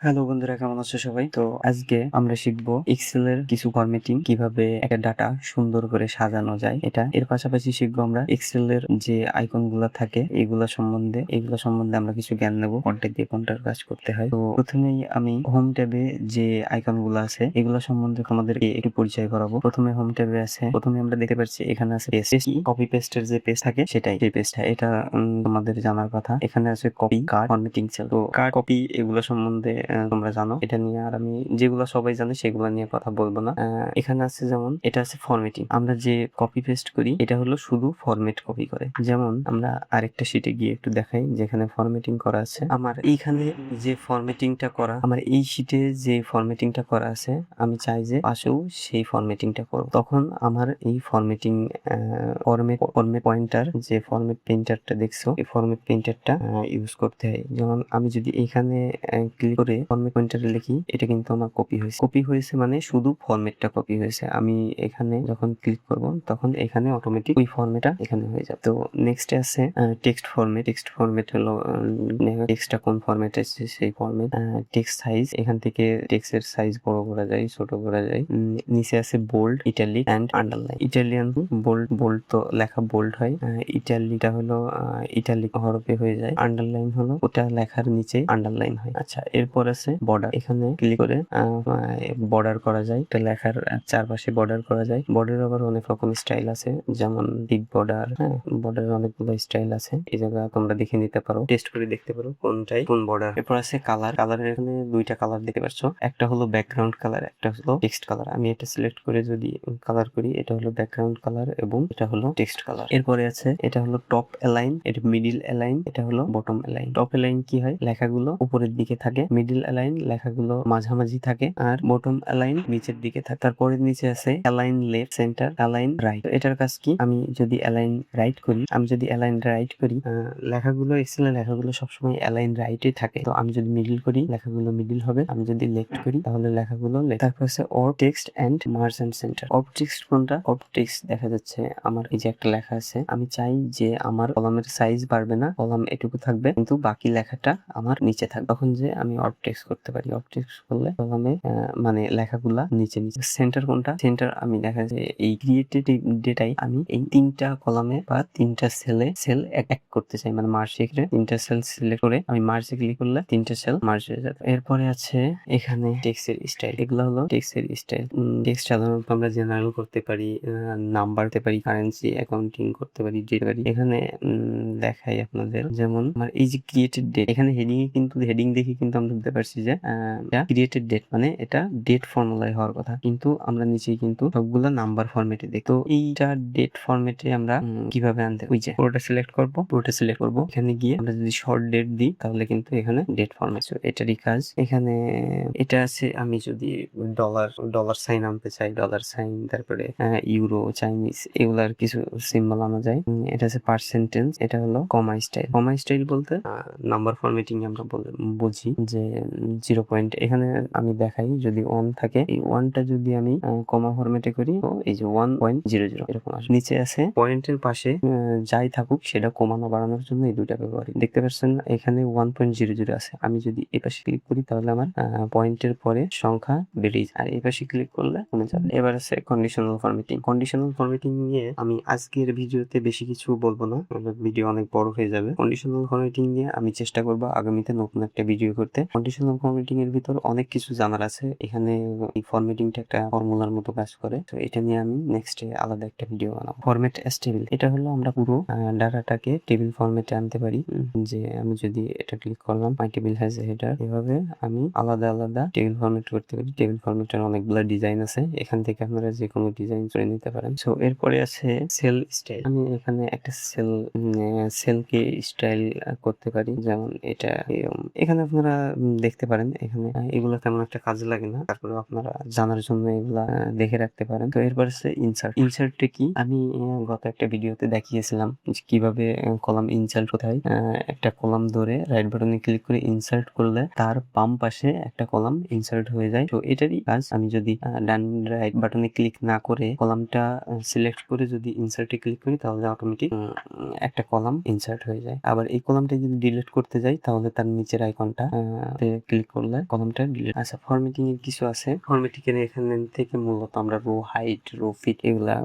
Hello বন্ধুরা, কেমন আছো সবাই? তো আজকে আমরা শিখবো এক্সেল এর কিছু ফরম্যাটিং, কিভাবে একটা ডাটা সুন্দর করে সাজানো যায়। এর পাশাপাশি শিখবো আমরা এক্সেল এর যে আইকন গুলা থাকে এগুলা সম্বন্ধে আমরা কিছু জ্ঞান নেবো, কোনটা দিয়ে কোনটার কাজ করতে হয়। তো প্রথমেই আমি হোম ট্যাবে যে আইকন গুলো আছে এগুলো সম্বন্ধে তোমাদেরকে একটু পরিচয় করাবো। প্রথমে হোম ট্যাবে আছে, প্রথমে আমরা দেখতে পাচ্ছি এখানে আছে পেস্ট, কপি পেস্টের যে পেস্ট থাকে সেটাই, সেই পেস্টটা এটা তোমাদের জানার কথা। এখানে আছে কপি, কাট, ফরম্যাটিং সেল। তো কাট, কপি এগুলো সম্বন্ধে তোমরা জানো, এটা নিয়ে আর আমি যেগুলো সবাই জানে সেগুলো নিয়ে কথা বলবো না। এখানে আছে যেমন এটা আছে ফরম্যাটিং, আমরা যে কপি পেস্ট করি এটা হলো শুধু ফরম্যাট কপি করে। যেমন আমরা আরেকটা শিটে গিয়ে একটু দেখাই যেখানে ফরম্যাটিং করা আছে। আমার এইখানে যে ফরম্যাটিংটা করা, আমার এই শিটে যে ফরম্যাটিংটা করা আছে, আমি চাই যে পাশেও সেই ফরম্যাটিংটা করব। তখন আমার এই ফরম্যাটিং ফরম্যাট পয়েন্টার, যে ফরম্যাট পেইন্টারটা দেখছো, এই ফরম্যাট পেইন্টারটা ইউজ করতে হয়। যেমন আমি যদি এখানে ক্লিক করে ফরম্যাট পয়েন্টারে লিখি, এটা কিন্তু আমার কপি হয়েছে মানে শুধু ফরম্যাটটা কপি হয়েছে। আমি এখানে যখন ক্লিক করব তখন এখানে অটোমেটিক ওই ফরম্যাটটা এখানে হয়ে যাবে। তো নেক্সটে আছে টেক্সট ফরম্যাট। টেক্সট ফরম্যাট হলো টেক্সটটা কোন ফরম্যাট আছে সেই ফরম্যাট। টেক্সট সাইজ, এখান থেকে টেক্সটের সাইজ বড় করা যায়, ছোট করা যায়। নিচে আছে bold, italic and underline. Italian bold তো লেখা বোল্ড হয়, ইটালিটা হলো ইটালিক হরফে হয়ে যায়, আন্ডারলাইন হলো ওটা লেখার নিচে আন্ডারলাইন হয়। আচ্ছা, এরপর আছে বর্ডার। এখানে ক্লিক করে বর্ডার করা যায়, এটা লেখার চারপাশে বর্ডার করা যায়। বর্ডারের আবার অনেক রকম স্টাইল আছে, যেমন বিগ বর্ডার। হ্যাঁ, বর্ডারের অনেকগুলো স্টাইল আছে, এই জায়গা তোমরা দেখে নিতে পারো, টেস্ট করে দেখতে পারো কোনটাই কোন বর্ডার। এরপর আছে কালার। কালারের এখানে দুইটা কালার দেখতে পাচ্ছ, একটা হলো ব্যাকগ্রাউন্ড কালার, একটা হলো টেক্সট কালার। আমি এটা সিলেক্ট করে যদি কালার করি, এটা হলো ব্যাকগ্রাউন্ড কালার এবং এটা হলো টেক্সট কালার। এরপরে আছে এটা হলো টপ অ্যালাইন, এটা মিডিল অ্যালাইন, এটা হলো বটম অ্যালাইন। টপ অ্যালাইন কি হয়, লেখাগুলো উপরের দিকে থাকে, মিডিল অ্যালাইন লেখাগুলো মাঝামাঝি থাকে, আর বটম অ্যালাইন নিচের দিকে থাকে। তারপরে নিচে আছে align left, centre, align right. এটার কাজ কি, আমি যদি অ্যালাইন রাইট করি, লেখাগুলো এক্সেলের লেখাগুলো সবসময় অ্যালাইন রাইটে থাকে। তো আমি যদি মিডিল করি লেখাগুলো মিডিল হবে, আমি যদি লেফট করি তাহলে লেখাগুলো লেফট। তারপর আছে of text and merge and centre. Of text কোনটা, অফ টেক্সট দেখা যাচ্ছে আমার এই যে একটা লেখা আছে, আমি চাই যে আমার কলামের সাইজ বাড়বে না, কলাম এটুকু থাকবে কিন্তু বাকি লেখাটা আমার নিচে থাকবে। তখন যে আমি অফ টেক্সট করতে পারি, অফ টেক্সট করলে কলামে মানে লেখাগুলা নিচে নিচে। সেন্টার কোনটা, সেন্টার আমি দেখা যায় এই ক্রিয়েটেড ডেটাই আমি এই তিনটা কলামে বা তিনটা সেল এক করতে চাই, মানে মার্জ করে তিনটা সেল সিলেক্ট করে আমি মার্জে ক্লিক করলে তিনটা সেল মার্জ হয়ে যাবে। এরপরে আছে এখানে টেক্সটের স্টাইল। এগুলো হলো টেক্সটের স্টাইল। টেক্সট সাধারণত আমরা জেনারেল করতে পারি, নাম্বার দিতে পারি, কারেন্সি অ্যাকাউন্টিং করতে পারি, ডেট পারি। এখানে দেখাই আপনাদের, যেমন আমার এই যে ক্রিয়েটেড ডেট, এখানে হেডিং দেখে কিন্তু আমরা বুঝতে পারছি যে ক্রিয়েটেড ডেট মানে এটা ডেট ফর্মুলায় হওয়ার কথা, কিন্তু আমরা নিচেই কিন্তু সবগুলা নাম্বার ফরম্যাটে দেখি। তো এইটা ডেট ফরম্যাটে আমরা কিভাবে আনতে, ওই যে পুরোটা সিলেক্ট করব, এখানে গিয়ে আমরা যদি শর্ট ডেট দিই তাহলে কিন্তু এখানে ডেট ফরম্যাট, এটারই কাজ। এখানে এটা আছে, আমি যদি ডলার সাইন আনতে চাই, ডলার সাইন, তারপরে ইউরো, চাইনিজ, এগুলার কিছু সিম্বল আনা যায়। এটা আছে পার্সেন্টেজ, এটা হলো কমা স্টাইল। কমা স্টাইল বলতে নাম্বার ফরম্যাটিং আমরা বুঝি যে 0 পয়েন্ট, এখানে আমি দেখাই যদি 1 থাকে, এই 1টা যদি আমি কমা ফরম্যাটে করি, তো এই যে 1.00 এরকম আসে। নিচে আছে পয়েন্টের পাশে যাই থাকুক সেটা কমানো বাড়ানোর জন্য এই দুইটা ব্যবহার করি। দেখতে পাচ্ছেন এখানে 1.00 আছে, আমি যদি এই পাশে ক্লিক করি তাহলে আমার পয়েন্টের পরে সংখ্যা বেড়ে যায়, আর এই পাশে ক্লিক করলে কমে যাবে। এবার আছে কন্ডিশনাল ফরম্যাটিং। কন্ডিশনাল ফরম্যাটিং নিয়ে আমি আজকের ভিডিওতে বেশি কিছু বলবো না, ভিডিও অনেক বড় হয়ে যাবে। কন্ডিশনাল ফরম্যাটিং নিয়ে আমি চেষ্টা করবো আগামীতে নতুন একটা ভিডিও করতে। কন্ডিশনাল ফরম্যাটিং এর ভিতর অনেক কিছু জানার আছে, এখানে এই ফরম্যাটিংটা একটা ফর্মুলার মতো কাজ করে, তো এটা নিয়ে আমি নেক্সটে আলাদা একটা ভিডিও বানাবো। ফরম্যাট অ্যাজ টেবিল, এটা হলো আমরা পুরো ডাটাটাকে টেবিল ফরম্যাটে আনতে পারি। যে আমি যদি এটা ক্লিক করলাম, মাই টেবিল হ্যাজ এ হেডার, এভাবে আমি আলাদা আলাদা টেবিল ফরম্যাট করতে পারি। টেবিল ফরম্যাটের অনেকগুলো ডিজাইন আছে, এখান থেকে আপনারা যে কোনো ডিজাইন করে নিতে পারেন। সো এরপরে আছে সেল স্টাইল। আমি এখানে একটা সেলকে স্টাইল করতে পারি, যেমন এটা এখানে আপনারা দেখতে পারেন, এখানে এগুলো তেমন একটা কাজে লাগে না, তারপরে আপনারা জানার জন্য এগুলা দেখে রাখতে পারেন। তো এরপর আছে ইনসার্টটা কি, আমি গত একটা ভিডিওতে দেখিয়েছিলাম যে কিভাবে কলাম ইনসার্ট কোথায়, একটা কলাম ধরে রাইট বাটনে ক্লিক করে ইনসার্ট করলে তার বাম পাশে একটা কলাম ইনসার্ট হয়ে যায়। তো এটারই কাজ, আমি যদি ডান রাইট বাটনে ক্লিক না করে কলামটা সিলেক্ট করে যদি ইনসার্টে ক্লিক করি তাহলে অটোমেটিক একটা কলাম ইনসার্ট হয়ে যায়। আবার এই কলামটা যদি ডিলিট করতে যাই তাহলে তার নিচের আইকনটা ক্লিক করলে কলামটা ডিলিট। আচ্ছা, ফরম্যাটিং এর কিছু আছে। ফরম্যাটিং এর এখানে থেকে মূলত আমরা রো হাইট, রো ফিট এগুলা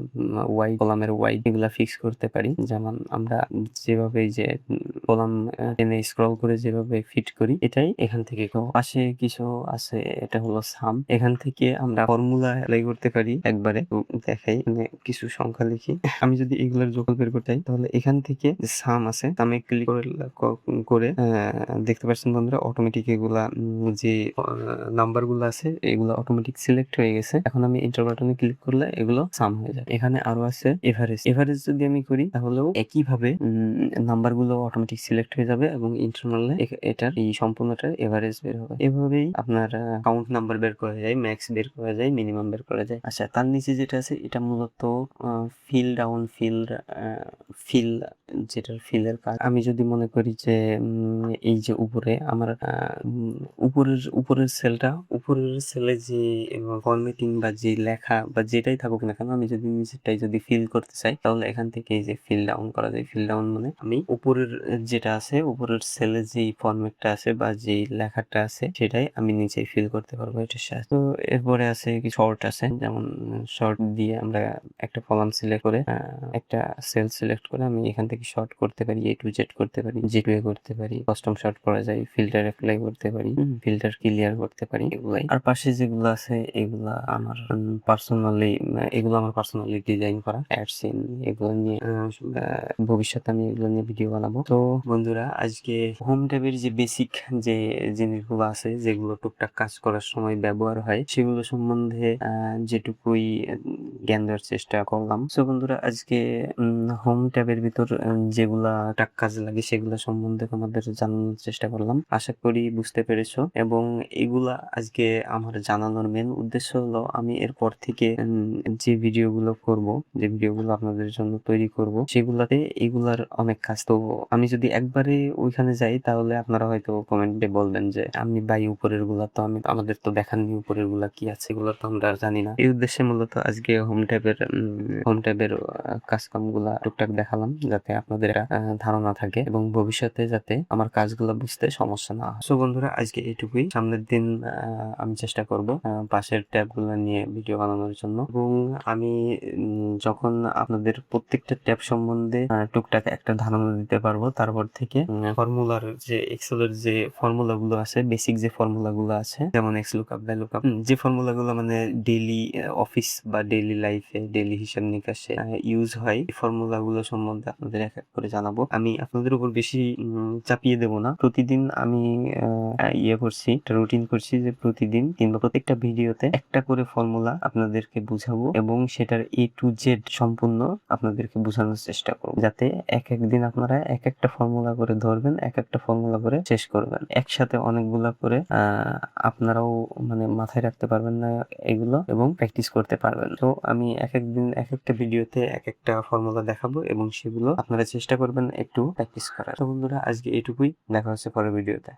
ওয়াইড, কলামের ওয়াইড এগুলা ফিক্স করতে পারি। যেমন আমরা যেভাবে যে কলাম টেনে স্ক্রল করে যেভাবে ফিট করি, এটাই এখান থেকে। পাশে কিছু আছে, এটা হলো সাম। এখান থেকে আমরা ফর্মুলা অ্যাপ্লাই করতে পারি একবারে। দেখাই, কিছু সংখ্যা লিখি। আমি যদি এগুলোর যোগফল বের করতে চাই, তাহলে এখান থেকে যে সাম আছে, সামে ক্লিক করে দেখতে পাচ্ছেন বন্ধুরা, অটোমেটিক এগুলা যে নাম্বার গুলো আছে এগুলো অটোমেটিক সিলেক্ট হয়ে গেছে। এখন আমি এন্টার বাটনে ক্লিক করলে এগুলো সাম হয়ে যায়। এখানে আরো আছে এভারেজ। এভারেজ যদি আমি করি তাহলেও একইভাবে নাম্বার গুলো অটোমেটিক সিলেক্ট হয়ে যাবে এবং এন্টার মারলে এটার এই সম্পূর্ণটার এভারেজ বের হবে। এভাবেই আপনার কাউন্ট নাম্বার বের করা যায়, ম্যাক্স বের করা যায়, মিনিমাম বের করা যায়। আচ্ছা, তার নিচে যেটা আছে এটা মূলত ফিল ডাউন, ফিল যেটার ফিলের কাজ। আমি যদি মনে করি যে এই যে উপরে আমার উপরের সেলে যে ফরম্যাটিং বা যে লেখা বা যেটাই থাকুক না কেন, আমি যদি নিচেরটাই যদি ফিল করতে চাই, তাহলে এখান থেকে এই যে ফিল ডাউন করা যায়। ফিল ডাউন মানে আমি উপরের যেটা আছে, উপরের সেলে যেই ফরম্যাটটা আছে বা যেই লেখাটা আছে সেটাই আমি নিচে ফিল করতে পারবো এটার সাথে। তো এরপরে আছে কি শর্ট আছে, যেমন শর্ট দিয়ে আমরা একটা কলাম সিলেক্ট করে একটা সেল সিলেক্ট করে আমি এখান থেকে শর্ট করতে পারি, A to Z করতে পারি, J to A করতে পারি, কাস্টম শর্ট করা যায়, ফিল্টার অ্যাপ্লাই করতে পারি, ফিল্টার ক্লিয়ার করতে পারি, এগুলাই। আর পাশে যেগুলো আছে এগুলা আমার পার্সোনালি ডিজাইন করা অ্যাডসিন, এগুলো নিয়ে ভবিষ্যতে আমি এগুলো নিয়ে ভিডিও বানাবো। তো বন্ধুরা, আজকে হোম ট্যাবের যে বেসিক যে জিনিসগুলো আছে, যেগুলো টুকটাক কাজ করার সময় ব্যবহার হয়, সেগুলো সম্বন্ধে যেটুকুই জ্ঞান দেওয়ার চেষ্টা করলাম। তো বন্ধুরা, আজকে হোম ট্যাবের ভিতর যেগুলা কাজে লাগে সেগুলো সম্বন্ধে তোমাদের জানানোর চেষ্টা করলাম। আশা করি বুঝতে পেরেছো। এবং এগুলা আজকে আমার জানানোর মেন উদ্দেশ্য হলো, আমি এরপর থেকে যে ভিডিওগুলো করব, যে ভিডিওগুলো আপনাদের জন্য তৈরি করব, সেগুলাতে এগুলার অনেক কাজ। তো আমি যদি একবারে ওইখানে যাই, তাহলে আপনারা হয়তো কমেন্টে বলবেন যে আমি ভাই উপরের গুলা তো আমাদের তো দেখাননি, উপরের গুলা কি আছে, এগুলো তো আমরা জানি না। এই উদ্দেশ্যে মূলত আজকে হোম ট্যাবের কাজকাম গুলা টুকটাক দেখালাম, যাতে আপনাদের ধারণা থাকে এবং ভবিষ্যতে যাতে আমার কাজগুলো বুঝতে সমস্যা না হয়। সো বন্ধুরা, আজকে এইটুকুই। সামনের দিন আমি চেষ্টা করব পাশের ট্যাব গুলো নিয়ে ভিডিও বানানোর জন্য। এবং আমি যখন আপনাদের প্রত্যেকটা ট্যাব সম্বন্ধে টুকটাক একটা ধারণা দিতে পারবো, তারপর থেকে ফর্মুলার যে এক্সেলের যে ফর্মুলা গুলো আছে, বেসিক যে ফর্মুলা গুলো আছে, যেমন এক্স লুকআপ, বাই লুকআপ, যে ফর্মুলা গুলো মানে ডেইলি অফিস বা ডেইলি লাইফে, ডেইলি হিসাব নিকাশে ইউজ হয়, এই ফর্মুলা গুলো সম্বন্ধে আপনাদের এক এক করে জানাবো। আমি আপনাদের উপর বেশি চাপিয়ে দেব না। প্রতিদিন আমি রুটিন করছি যে প্রতিদিন কিংবা প্রত্যেকটা ভিডিওতে একটা করে ফর্মুলা আপনাদেরকে বুঝাবো এবং সেটার A to Z সম্পূর্ণ আপনাদেরকে বোঝানোর চেষ্টা করবো, যাতে এক একদিন আপনারা এক একটা ফর্মুলা করে ধরবেন, এক একটা ফর্মুলা করে শেষ করবেন। একসাথে অনেকগুলা করে আপনারাও মানে মাথায় রাখতে পারবেন না এগুলো এবং প্র্যাকটিস করতে পারবেন। তো আমি এক একদিন এক একটা ভিডিওতে এক একটা ফর্মুলা দেখাবো এবং সেগুলো আপনারা চেষ্টা করবেন একটু প্র্যাকটিস করার। তো বন্ধুরা, আজকে এইটুকুই। দেখা হচ্ছে পরের ভিডিওতে।